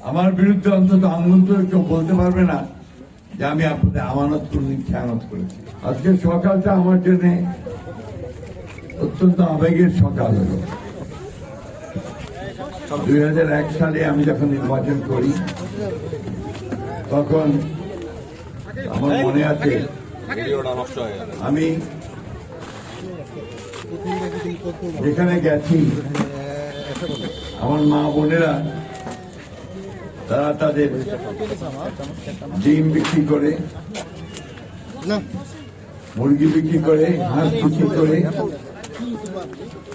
আমার বিরুদ্ধে অন্তত আঙুল তুলে কেউ বলতে পারবে না যে আমি আপনাদের আমানত কোনদিন খেয়ানত করেছি। আজকের সকালটা আমার জন্য অত্যন্ত আবেগের সকাল হল। 2001 সালে আমি যখন নির্বাচন করি তখন আমার মনে আছে আমি যেখানে গেছি আমার মা বোনেরা তারা তাদের ডিম বিক্রি করে, মুরগি বিক্রি করে, হাঁস বিক্রি করে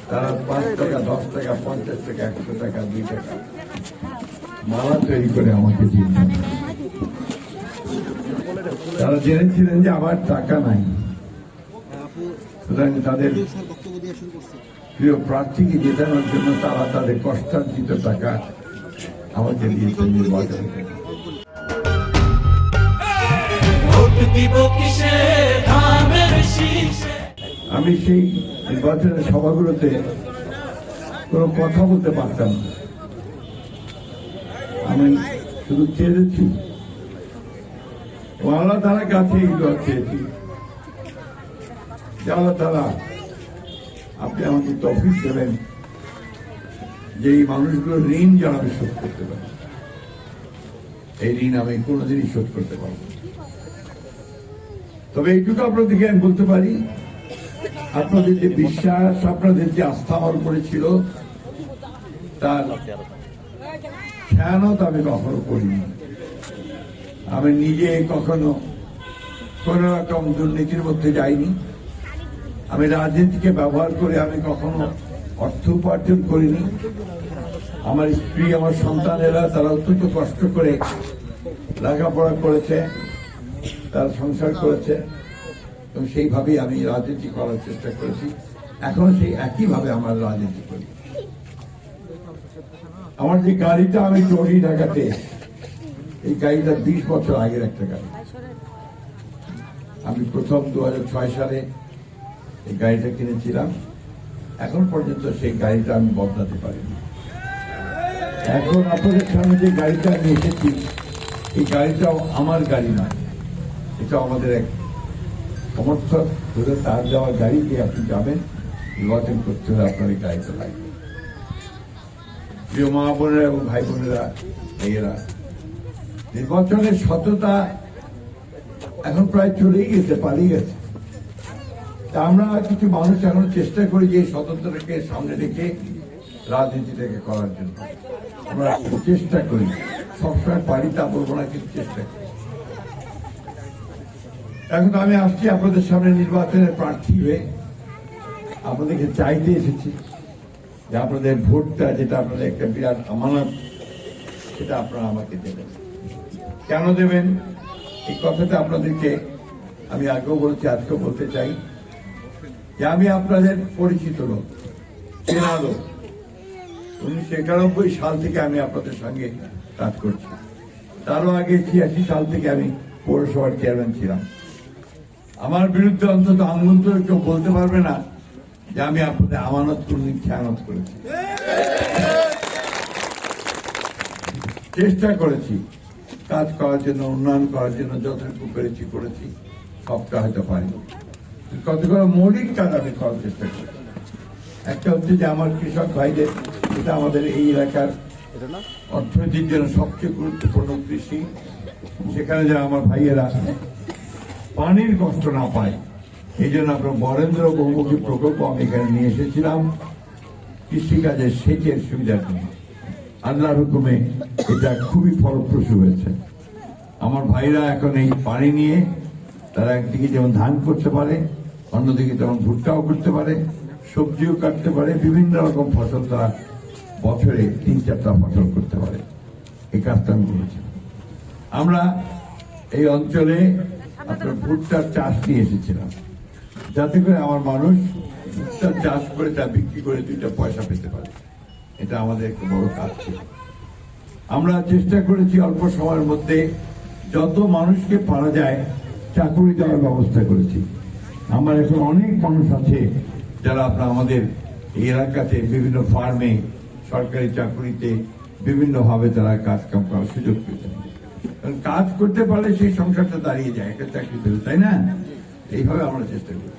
তারা 5 টাকা, 10 টাকা, 50 টাকা, 100 টাকা, 2 টাকা মালা তৈরি করে আমাকে দিয়েছেন। তারা জেনেছিলেন যে আমার টাকা নাই, সুতরাং তাদের প্রিয় প্রার্থীকে জেতানোর জন্য তারা তাদের কষ্টার্জিত টাকা আমাকে দিয়েছেন নির্বাচন। আমি সেই নির্বাচনের সভাগুলোতে কোনো কথা বলতে পারতাম না। আমি শুধু চেয়েছি, আল্লাহ তাআলার কাছে এই দোয়া চেয়েছি যে আল্লাহ তাআলা আপনি আমাকে তৌফিক দেবেন যে এই মানুষগুলোর ঋণ যেন আমি শোধ করতে পারি। এই ঋণ আমি কোনোদিনই শোধ করতে পারব। তবে এইটুকু আপনাদেরকে আমি বলতে পারি, আপনাদের যে বিশ্বাস, আপনাদের যে আস্থা আমার উপরে ছিল, তার খেয়ানত আমি কখনো করিনি। আমি নিজে কখনো কোন রকম দুর্নীতির মধ্যে যাইনি। আমি রাজনীতিকে ব্যবহার করে আমি কখনো অর্থ উপার্জন করিনি। আমার স্ত্রী, আমার সন্তানেরা তারা অত্যন্ত কষ্ট করে লেখাপড়া করেছে, তারা সংসার করেছে এবং সেইভাবেই আমি রাজনীতি করার চেষ্টা করেছি। এখন সেই একইভাবে আমার রাজনীতি করি। আমার যে গাড়িটা আমি চড়ি ঢাকাতে, এই গাড়িটা 20 বছর আগের একটা গাড়ি। আমি প্রথম 2006 সালে এই গাড়িটা কিনেছিলাম। এখন পর্যন্ত সেই গাড়িটা আমি বদলাতে পারিনি। এখন আপনাদের সামনে যে গাড়িটা আমি এসেছি, এই গাড়িটাও আমার গাড়ি নয়, এটা আমাদের এক সমর্থক ধরে তার দেওয়া গাড়িকে আপনি যাবেন নির্বাচন করতে হলে আপনার এই গাড়িটা লাগবে। প্রিয় মা বোনেরা এবং ভাই বোনেরা, মেয়েরা, নির্বাচনের সততা এখন প্রায় চলেই গেছে, পালিয়ে গেছে। তা আমরা কিছু মানুষ এখন চেষ্টা করি যে সততাটাকে সামনে রেখে রাজনীতিটাকে করার জন্য আমরা চেষ্টা করি। সবসময় পারি তা বলবো না, কিন্তু চেষ্টা করি। এখন আমি আসছি আপনাদের সামনে নির্বাচনের প্রার্থী হয়ে, আপনাদেরকে চাইতে এসেছি যে আপনাদের ভোটটা, যেটা আপনাদের একটা বিরাট আমানত, সেটা আপনারা আমাকে দেবেন। কেন দেবেন এই কথাটা আপনাদেরকে আমি আগেও বলছি, আজকেও বলতে চাই যে আমি আপনাদের পরিচিত লোক, চেনা লোক। 1991 সাল থেকে আমি আপনাদের সঙ্গে কাজ করছি। তারও আগে 86 সাল থেকে আমি পৌরসভার চেয়ারম্যান ছিলাম। আমার বিরুদ্ধে অন্তত আঙুল তুলে কেউ বলতে পারবে না যে আমি আপনাদের আমানত কোনদিন খেয়ানত করেছি। চেষ্টা করেছি কাজ করার জন্য, উন্নয়ন করার জন্য যতটুকু পেরেছি করেছি। সবটা হয়তো পারিনি, কতগুলো মৌলিক কাজ আমি করার চেষ্টা করি। একটা হচ্ছে যে আমার কৃষক ভাইদের, এটা আমাদের এই এলাকার অর্থনীতির জন্য সবচেয়ে গুরুত্বপূর্ণ কৃষি, সেখানে যেন আমার ভাইয়েরা পানির কষ্ট না পায়, এই জন্য আপনার বরেন্দ্র বহুমুখী প্রকল্প আমি এখানে নিয়ে এসেছিলাম কৃষিকাজের সেচের সুবিধার জন্য। আল্লাহর হুকুমে এটা খুবই ফলপ্রসূ হয়েছে। আমার ভাইরা এখন এই পানি নিয়ে তারা একদিকে যেমন ধান করতে পারে, অন্যদিকে তেমন ভুট্টাও করতে পারে, সবজিও কাটতে পারে, বিভিন্ন রকম ফসল তারা বছরে 3-4টা ফসল করতে পারে। এই কাজটা আমি করেছি। আমরা এই অঞ্চলে আপনার ভুট্টার চাষ নিয়ে এসেছিলাম, যাতে করে আমার মানুষ ভুট্টার চাষ করে তা বিক্রি করে 2টা পয়সা পেতে পারে। এটা আমাদের একটা বড় কাজ ছিল। আমরা চেষ্টা করেছি অল্প সময়ের মধ্যে যত মানুষকে পারা যায় চাকরি দেওয়ার ব্যবস্থা করেছি। আমার এখন অনেক মানুষ আছে যারা আপনার আমাদের এই এলাকাতে বিভিন্ন ফার্মে, সরকারি চাকরিতে, বিভিন্নভাবে তারা কাজ কাম করার সুযোগ পেতেন। কারণ কাজ করতে পারলে সেই সংসারটা দাঁড়িয়ে যায়, একটা চাকরি পেলে, তাই না? এইভাবে আমরা চেষ্টা করি।